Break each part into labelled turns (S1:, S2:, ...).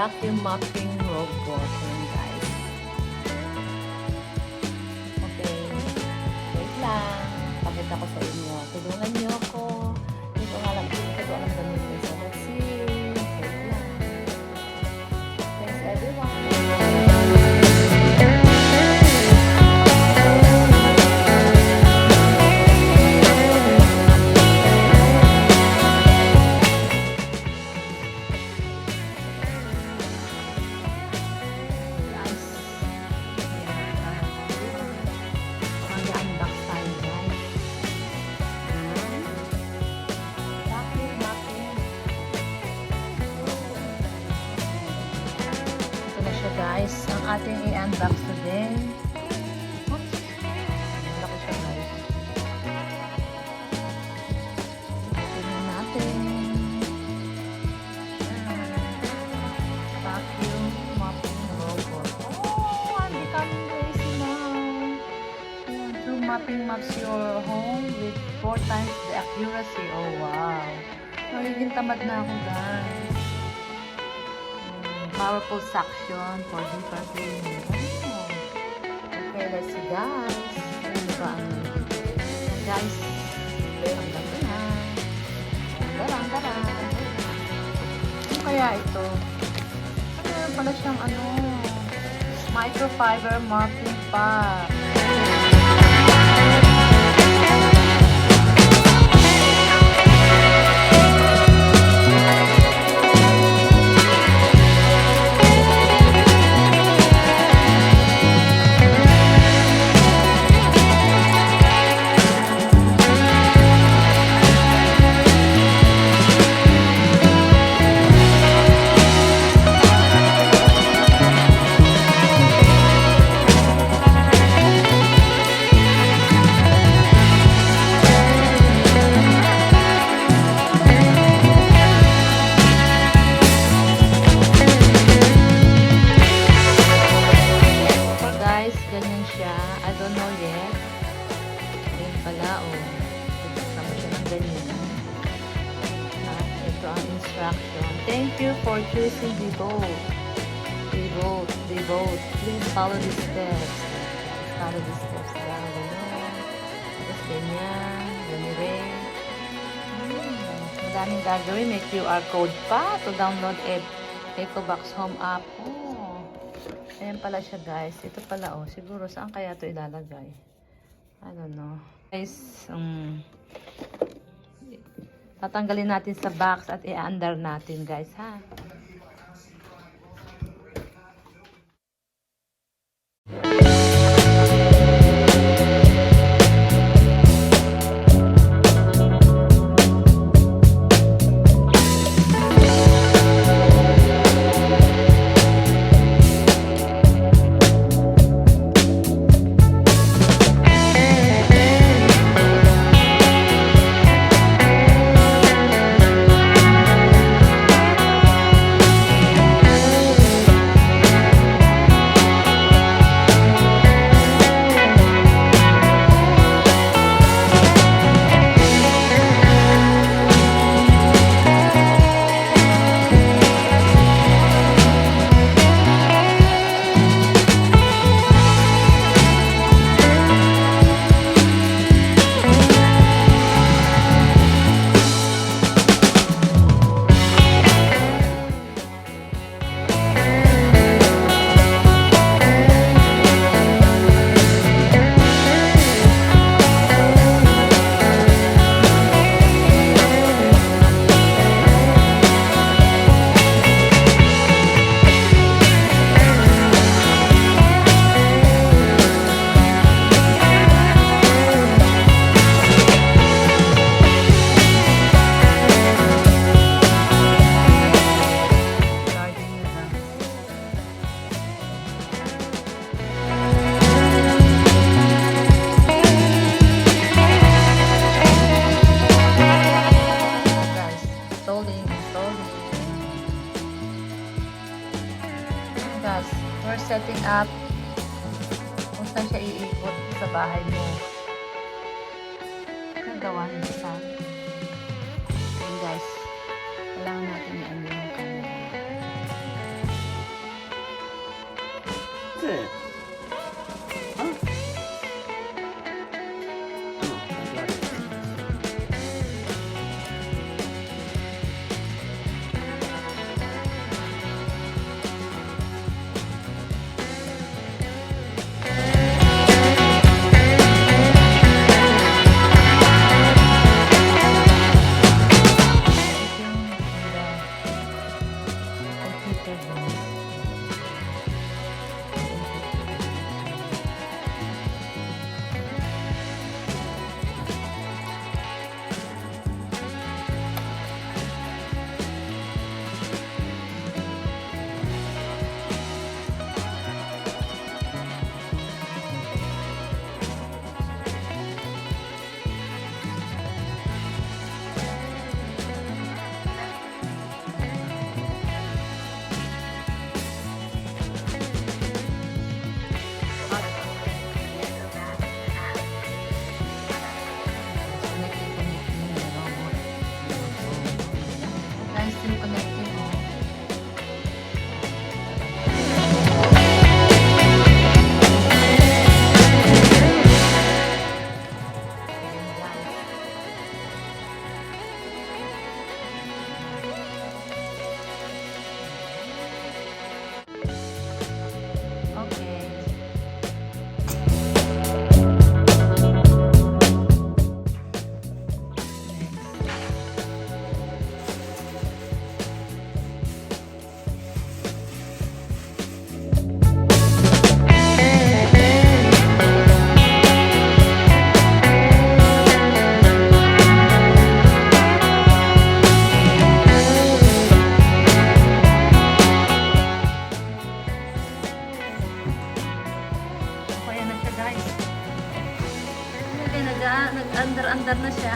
S1: vacuum mopping robot. Ayan, guys. Okay. Wait lang. Pakita ko sa inyo. Tulungan niyo ako. Dito nga lang. Dito ko alam gamitin. So, let's see. Wait lang. Thanks, everyone. Guys, ang ating i-unbox today. Oops. Malaki siya, guys. Tingnan natin. Vacuum mopping robot. Oh, I'm becoming crazy now. Vacuum mopping mops your home with 4 times the accuracy. Oh, wow. Magiging tamad na ako, guys. Powerful suction for deeper cleaning. Oh. Okay, let's see, guys. Ano ba ang guys? Ang ganda na. Darang. Ano kaya ito? Ano pala siyang microfiber mopping pad. Ganyan siya. I don't know yet. Ayan pala, oh. Sama siya ng ganyan. At ito ang instruction. Thank you for choosing Devote. Devote. Please follow the steps. Follow the steps. Ayan, ganyan. Tapos ganyan. Ganyan rin. Madaming gagawin. May QR code pa to download Ecobox Home app. Oh. Ayan pala siya, guys. Ito pala, oh. Siguro, saan kaya ito ilalagay? I don't know. Guys, tatanggalin natin sa box at i-under natin, guys, ha? We're setting up kung saan siya iikot sa bahay mo. Nagawa niyo sa ayan, guys. Kailangan natin i-ano yung camera.
S2: That's it. Huh? Oh, I got it.
S1: Guys, still connected. Okay. Kaya na siya, guys. Hindi, nag-under-under na siya.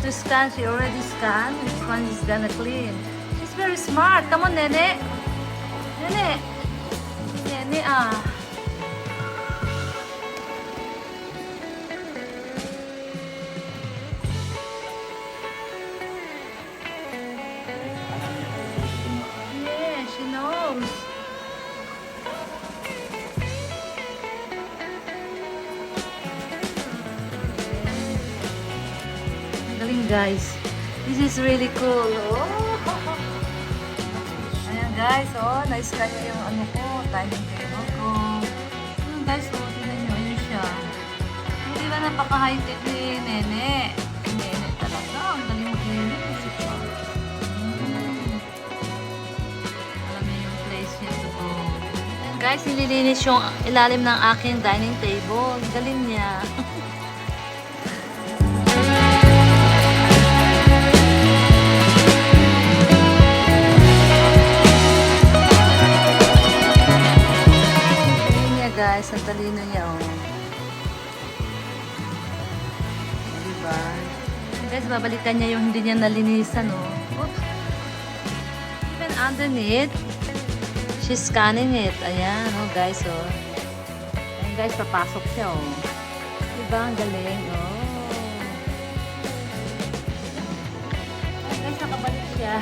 S1: To scan, she already scanned. Which one is gonna clean? She's very smart. Come on, Nene. Nene. Nene, ah. Yeah, she knows. Galing, guys. This is really cool. Oh. Ayan, guys. Oh, na-scan niya yung ano ko, dining table ko. Guys, oh, tignan nyo. Ayun siya. Di ba napaka-high-tech ni Nene? Nene talaga. Ang galing mag-linis. Alam niya yung place niya to go. Ayan, guys, nililinis yung ilalim ng aking dining table. Galing niya. Guys, ang talino niya, oh. Diba? Guys, babalikan niya yung hindi niya nalinisan, oh. Oops. Even underneath, she's scanning it. Ayan, oh, guys, oh. Ayan, guys, papasok siya, oh. Diba? Ang galing, oh. Ayan, guys, nakabalik siya.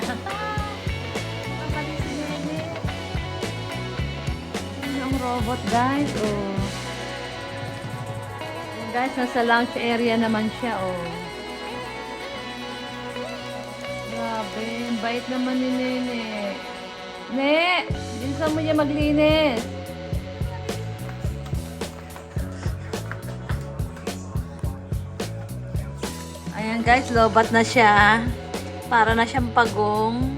S1: Nakabalik si Nene. Yung robot, guys, oh. Ayan, guys, nasa lounge area naman siya, oh. Grabe, ang bait naman ni Nene. Ne, bilisan mo niya maglinis. guys, lobat na siya. Para na siyang pagong.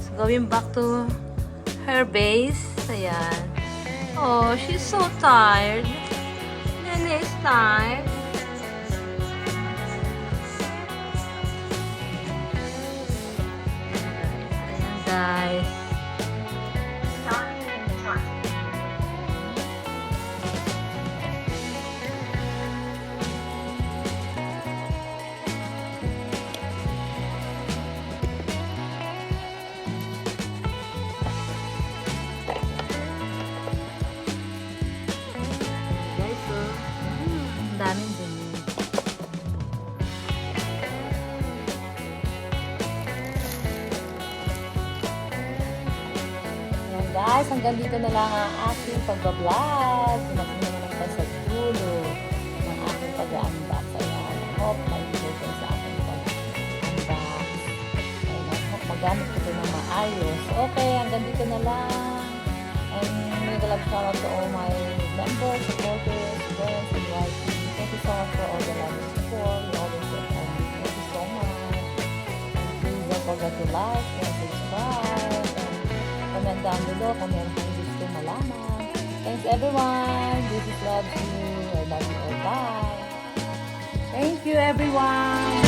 S1: So, going back to her base. Ayan. Oh, she's so tired. Nene is tired. Ayan guys. Guys, so, ang daming dumi. Ayan guys, hanggang dito na lang ang aking pag-vlog. Dumating naman ang pagsagulo ng aking pag-unbox. Ayan, I hope maibigay ko sa aking pag-unbox. Ayan, I hope magamit ko ito ng maayos. Okay, hanggang dito na lang. And mega love shout out to all my members, supporters, friends, and wives. Thank you so much for all the love and support. You always support me. Thank you so much. And please don't forget to like and subscribe. And comment down below kung meron kang gusto malaman. Thanks everyone. This is love to you. I love you all. Bye. Thank you everyone.